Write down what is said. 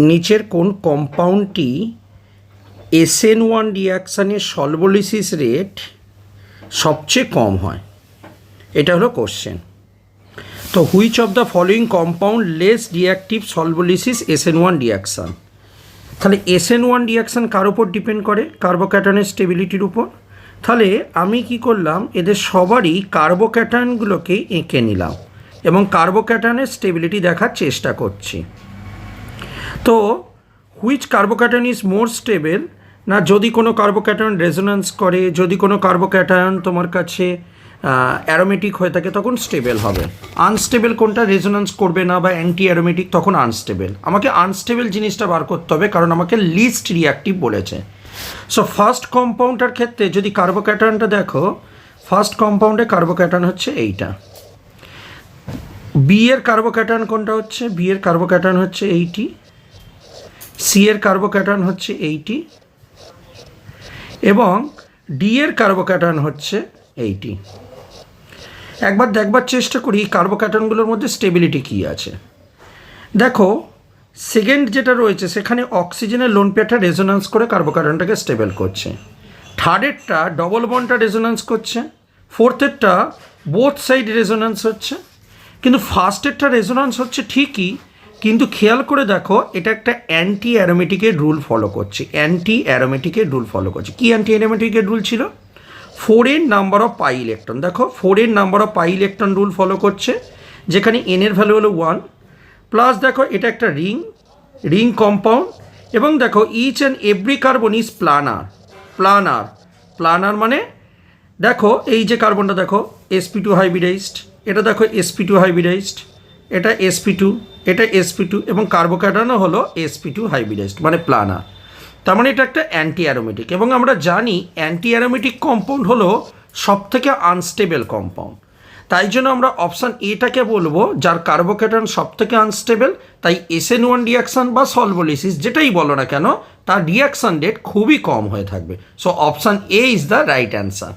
নিচের কোন কম্পাউন্ডটি SN1 রিয়াকশানের সলভোলিসিস rate সবচেয়ে কম হয়? এটা হলো কোশ্চেন। তো which of the following compound less reactive solvolysis SN1 reaction? তাহলে SN1 রিয়াকশান কার উপর ডিপেন্ড করে? কার্বোক্যাটায়নের স্টেবিলিটির উপর। তাহলে আমি কি করলাম, এদের সবারই কার্বোক্যাটায়নগুলোকে এঁকে নিলাম এবং কার্বোক্যাটায়নের স্টেবিলিটি দেখার চেষ্টা করছি। তো which carbocation is more stable, না যদি কোনো কার্বোক্যাটায়ন রেজোন্যান্স করে, যদি কোনো কার্বোক্যাটায়ন তোমার কাছে অ্যারোমেটিক হয়ে থাকে তখন স্টেবল হবে। আনস্টেবল কোনটা? রেজোন্যান্স করবে না বা অ্যান্টি অ্যারোমেটিক, তখন আনস্টেবল। আমাকে আনস্টেবল জিনিসটা বার করতে হবে কারণ আমাকে লিস্ট রিয়াক্টিভ বলেছে। সো ফার্স্ট কম্পাউন্ডটার ক্ষেত্রে যদি কার্বোক্যাটায়নটা দেখো, ফার্স্ট কম্পাউন্ডে কার্বোক্যাটায়ন হচ্ছে এইটা। বি এর কার্বোক্যাটায়ন কোনটা হচ্ছে? বি এর কার্বোক্যাটায়ন হচ্ছে এইটি। সি এর কার্বোক্যাটায়ন হচ্ছে এইটি এবং ডি এর কার্বোক্যাটায়ন হচ্ছে এইটি। একবার দেখবার চেষ্টা করি কার্বোক্যাটায়নগুলোর মধ্যে স্টেবিলিটি কী আছে। দেখো সেকেন্ড যেটা রয়েছে সেখানে অক্সিজেনের লোন পেয়ারটা রেজোন্যান্স করে কার্বোক্যাটায়নটাকে স্টেবল করছে। থার্ডেরটা ডবল বন্ডটা রেজোন্যান্স করছে। ফোর্থেরটা বোথ সাইড রেজোন্যান্স হচ্ছে। কিন্তু ফার্স্টেরটা রেজোন্যান্স হচ্ছে ঠিকই, কিন্তু খেয়াল করে দেখো এটা একটা অ্যান্টি অ্যারোমেটিকের রুল ফলো করছে। অ্যান্টি অ্যারোমেটিকের রুল ফলো করছে। কি অ্যান্টি অ্যারোমেটিকের রুল ছিল? 4 নাম্বার অফ পাই ইলেকট্রন। দেখো 4 number of pi electron rule follow করছে, যেখানে n এর ভ্যালু হলো 1। প্লাস দেখো এটা একটা রিং কম্পাউন্ড এবং দেখো each and every carbon is planar মানে দেখো এই যে কার্বনটা দেখো sp2 হাইব্রিডাইজড, এটা দেখো sp2 হাইব্রিডাইজড, এটা sp2, এটা sp2 এবং কার্বোক্যাটায়নও হলো sp2 হাইব্রিডাইজড মানে প্লানার। তার মানে এটা একটা অ্যান্টি অ্যারোমেটিক এবং আমরা জানি অ্যান্টি অ্যারোমেটিক কম্পাউন্ড হলো সবথেকে আনস্টেবল কম্পাউন্ড। তাই জন্য আমরা অপশান এটাকে বলবো যার কার্বোক্যাটায়ন সবথেকে আনস্টেবল। তাই SN1 রিয়াকশান বা সলভোলিসিস যেটাই বলো না কেন তার রিয়াকশান রেট খুবই কম হয়ে থাকবে। So option A is the right answer.